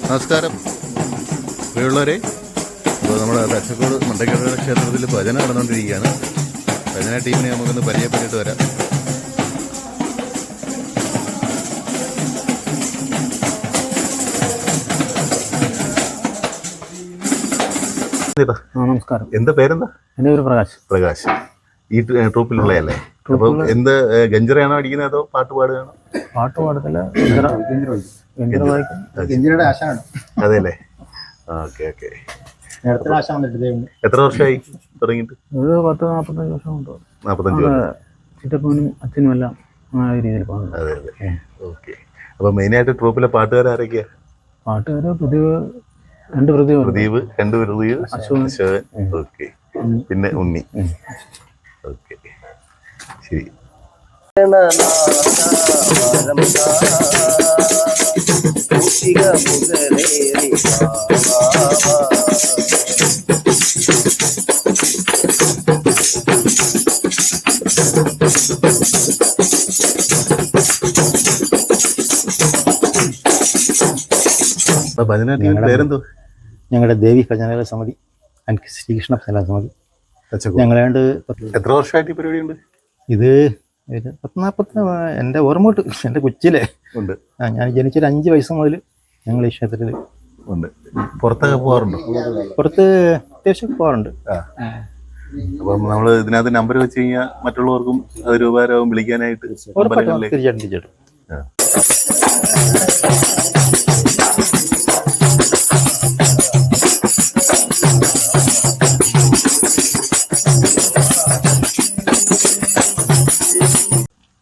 നമസ്കാരം പ്രിയമുള്ളവരെ. അപ്പോൾ നമ്മൾ തച്ചക്കോട് മണ്ടക്കട ക്ഷേത്രത്തിൽ ഭജന നടന്നുകൊണ്ടിരിക്കുകയാണ്. ഭജന ടീമിനെ നമുക്കൊന്ന് പരിചയപ്പെട്ടിട്ട് വരാം. നമസ്കാരം. എന്താ പേരെന്താ? എൻ്റെ പേര് പ്രകാശ്. പ്രകാശ് ഈ ട്രൂപ്പിലുള്ളതല്ലേ? അപ്പം എന്ത് ഗഞ്ചറയാണോ അടിക്കുന്നത് അതോ പാട്ട് പാടുകയാണോ? പാട്ട് പാടത്തില്ല, അതെ അല്ലേ? Okay okay. എത്ര വർഷമായി തുടങ്ങിയിട്ട്? ഒരു 10-45 വർഷം കൊണ്ട്. 45 വർഷം. ചിറ്റപ്പനും അച്ഛനും എല്ലാം ആ രീതിയിൽ പോകുന്നു. അതെ അതെ. ഓക്കെ. അപ്പം മെയിനായിട്ട് ട്രൂപ്പിലെ പാട്ടുകാരൊക്കെയാ? പാട്ടുകാർ പ്രദീപ്, അശോകൻ. ഓക്കെ. പിന്നെ ഉണ്ണി. ഓക്കെ, ശരി. ഭജന ടീമിന്റെ പേരെന്തോ? ഞങ്ങളുടെ ദേവി ഭജനകല സമിതി ആൻഡ് ശ്രീകൃഷ്ണ ഭജന സമിതി. ഞങ്ങളാണ്ട് എത്ര വർഷമായിട്ട് ഈ പരിപാടി ഉണ്ട്? ഇത് 40 എൻ്റെ ഓർമ്മ കിട്ടും. എൻ്റെ കൊച്ചിലെ ഉണ്ട്. ഞാൻ ജനിച്ചൊരു 5 വയസ്സ് മുതൽ ഞങ്ങൾ ഈ ക്ഷേത്രത്തിൽ ഉണ്ട്. പുറത്തൊക്കെ പോകാറുണ്ടോ? പുറത്ത് അത്യാവശ്യം പോകാറുണ്ട്. അപ്പം നമ്മൾ ഇതിനകത്ത് നമ്പർ വെച്ച് കഴിഞ്ഞാൽ മറ്റുള്ളവർക്കും അതൊരു ഉപകാരമാകും വിളിക്കാനായിട്ട്. തീർച്ചയായിട്ടും.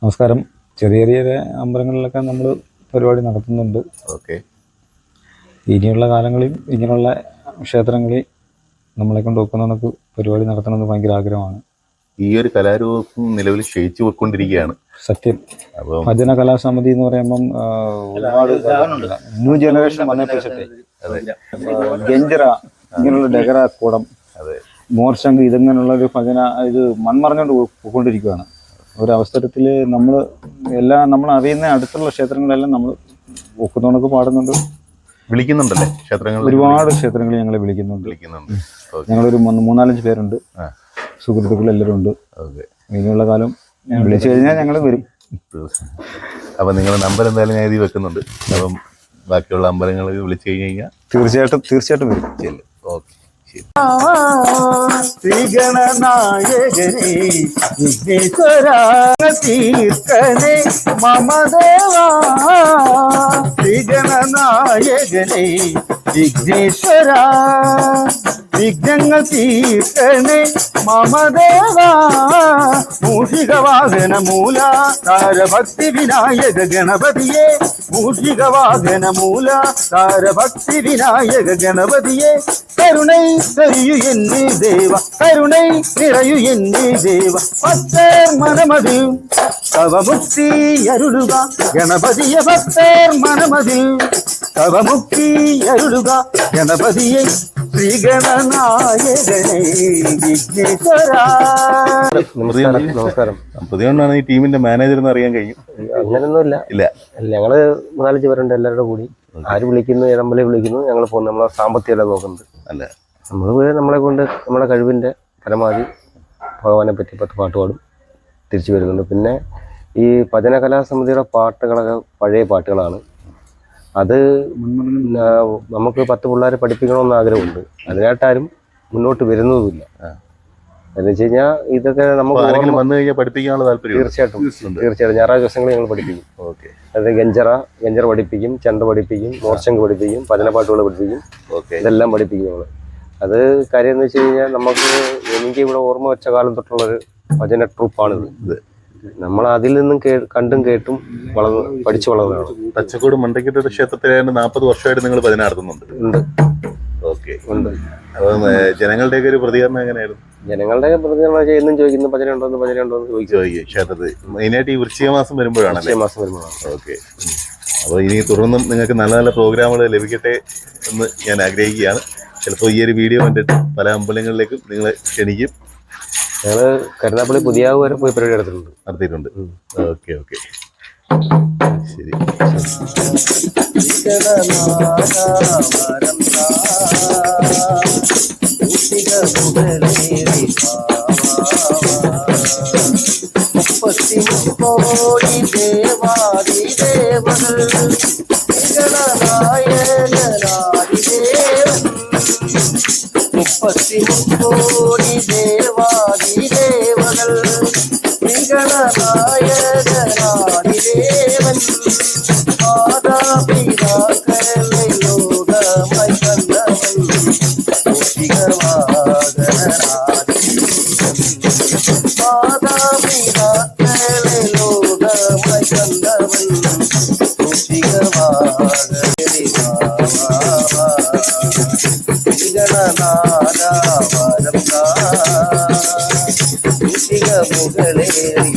നമസ്കാരം. ചെറിയ ചെറിയ അമ്പലങ്ങളിലൊക്കെ നമ്മൾ പരിപാടി നടത്തുന്നുണ്ട്. ഓക്കെ. ഇനിയുള്ള കാലങ്ങളിൽ ഇങ്ങനെയുള്ള ക്ഷേത്രങ്ങളിൽ നമ്മളെ കൊണ്ട് ഒക്കുന്ന പരിപാടി നടത്തണമെന്ന് ഭയങ്കര ആഗ്രഹമാണ്. ഈ ഒരു കലാരൂപം നിലവിൽ ക്ഷയിച്ചു പോയിക്കൊണ്ടിരിക്കുകയാണ്. സത്യം. ഭജന കലാസമിതി എന്ന് പറയുമ്പം ഒരുപാട് ന്യൂ ജനറേഷൻ വന്നപ്പോഴത്തെ ഗഞ്ചറ ഇങ്ങനെയുള്ള ഡെഗറ കൂടം, മോർശങ്ക്, ഇതങ്ങനെയുള്ള ഒരു ഭജന ഇത് മൺമറഞ്ഞുകൊണ്ട് പോയിക്കൊണ്ടിരിക്കുകയാണ്. ഒരവസരത്തിൽ നമ്മൾ അറിയുന്ന അടുത്തുള്ള ക്ഷേത്രങ്ങളെല്ലാം നമ്മൾ ഒക്കുന്നോണൊക്കെ പാടുന്നുണ്ട്, വിളിക്കുന്നുണ്ടല്ലേ? ക്ഷേത്രങ്ങൾ ഒരുപാട് ക്ഷേത്രങ്ങളിൽ ഞങ്ങളെ വിളിക്കുന്നുണ്ട്. ഞങ്ങളൊരു 3-4 പേരുണ്ട്, സുഹൃത്തുക്കൾ എല്ലാവരും ഉണ്ട്. ഇനിയുള്ള കാലം വിളിച്ചു കഴിഞ്ഞാൽ ഞങ്ങൾ വരും. അപ്പം നിങ്ങളുടെ നമ്പർ എന്തായാലും ഞാൻ എഴുതി വെക്കുന്നുണ്ട്. അപ്പം ബാക്കിയുള്ള അമ്പലങ്ങളിൽ വിളിച്ചു കഴിഞ്ഞാൽ തീർച്ചയായിട്ടും വരും. ചെല്ലും. ഓക്കെ. ശ്രീഗണനായകനേ വിഘ്നേശ്വരാ തീർക്കനേ മമ ദേവാ. ശ്രീഗണനായകനേ വിഘ്നേശ്വരാ വിഘ്നങ്ങൾ തീർക്കനേ മമ ദേവാ. മൂഷികവാഹന മൂലാധാര ഭക്തി വിനായക ഗണപതിയെ. മൂഷികവാഹന മൂലാധാര ഭക്തി വിനായക ഗണപതിയെ. കരുണை தெரியு என்னே தேவா, கருணை நிறையு என்னே தேவா. பக்தர் மனமதில் தவமுக்தி அருளுகா கணபதிய. பக்தர் மனமதில் தவமுக்தி அருளுகா கணபதியை. ശ്രീഗണനായകനേ വിഘ്നേശ്വരാ. നമസ്കാരം. പ്രതികൊണ്ടാണ് ഈ ടീമിന്റെ മാനേജർ എന്ന് അറിയാൻ കഴിയും? അങ്ങനെയൊന്നുമില്ല. ഇല്ല, ഞങ്ങള് 4-5 പേരുണ്ട്. എല്ലാവരുടെ കൂടി ആര് വിളിക്കുന്നു, ഏതമ്പലെ വിളിക്കുന്നു, ഞങ്ങൾ പോകുന്നു. നമ്മളെ സാമ്പത്തികം നോക്കുന്നുണ്ട്. അല്ല, നമ്മളെ കൊണ്ട് നമ്മുടെ കഴിവിൻ്റെ പരമാവധി ഭഗവാനെ പറ്റി 10 പാട്ട് പാടും, തിരിച്ചു വരുന്നുണ്ട്. പിന്നെ ഈ ഭജന കലാസമിതിയുടെ പാട്ടുകളൊക്കെ പഴയ പാട്ടുകളാണ്. അത് നമുക്ക് 10 പിള്ളേരെ പഠിപ്പിക്കണമെന്ന് ആഗ്രഹമുണ്ട്. അതിനായിട്ടാരും മുന്നോട്ട് വരുന്നതുമില്ല. എന്ന് വെച്ച് കഴിഞ്ഞാൽ ഇതൊക്കെ നമുക്ക് വന്നു കഴിഞ്ഞാൽ പഠിപ്പിക്കാനുള്ള താല്പര്യം തീർച്ചയായിട്ടും. ഞായറാഴ്ച ദിവസങ്ങളിൽ ഞങ്ങൾ പഠിപ്പിക്കും. ഓക്കെ. അത് ഗഞ്ചറ പഠിപ്പിക്കും, ചെണ്ട പഠിപ്പിക്കും, മോർശങ്ക് പഠിപ്പിക്കും, ഭജനപ്പാട്ടുകൾ പഠിപ്പിക്കും. ഓക്കെ. ഇതെല്ലാം പഠിപ്പിക്കും ഞങ്ങൾ. അത് കാര്യം എന്ന് വെച്ച് കഴിഞ്ഞാൽ എനിക്ക് ഇവിടെ ഓർമ്മ വെച്ച കാലം തൊട്ടുള്ളൊരു ഭജന ട്രൂപ്പാണിത്. നമ്മൾ അതിൽ നിന്നും കണ്ടും കേട്ടും പഠിച്ചു വളർന്നതാണ്. തച്ചക്കോട് മണ്ടക്കട ക്ഷേത്രത്തിലായിട്ട് 40 വർഷമായിട്ട് നിങ്ങൾ ഭജന നടത്തുന്നുണ്ട്? ഉണ്ട്. ഓക്കെ, ഉണ്ട്. അപ്പം ജനങ്ങളുടെയൊക്കെ ഒരു പ്രതികരണം എങ്ങനെയായിരുന്നു? ജനങ്ങളുടെ പ്രതികരണം എന്നും ചോദിക്കുന്നു, ഭജന ഉണ്ടോന്ന് ചോദിക്കും ക്ഷേത്രത്തിൽ. മെയിനായിട്ട് ഈ വൃശ്ചിക മാസം വരുമ്പോഴാണ്. ഓക്കെ. അപ്പോൾ ഇനി തുടർന്നും നിങ്ങൾക്ക് നല്ല നല്ല പ്രോഗ്രാമുകൾ ലഭിക്കട്ടെ എന്ന് ഞാൻ ആഗ്രഹിക്കുകയാണ്. ചിലപ്പോൾ ഈ ഒരു വീഡിയോ കണ്ടിട്ട് പല അമ്പലങ്ങളിലേക്കും നിങ്ങളെ ക്ഷണിക്കും. ഞങ്ങൾ കരുനാപ്പള്ളി പുതിയാവ് വരെ പോയി പരിപാടി നടത്തിയിട്ടുണ്ട്. ഓക്കെ ഓക്കെ, ശരി. വരം കൂട്ടിക മുതലേറി മുപ്പത്തി മുക്കോടി ദേവാദി ദേവകൾ നായകനാദിദേവൻ മുപ്പത്തി മുക്കോടി ദേവാദി ദേവകൾ നായകനാദിദേവൻ മാതാപിതാക്കളെ ലോകമായി കണ്ടവൻ മാതാപിതാക്കളെ ലോകമായി കണ്ടവൻ വരം മുകളേറി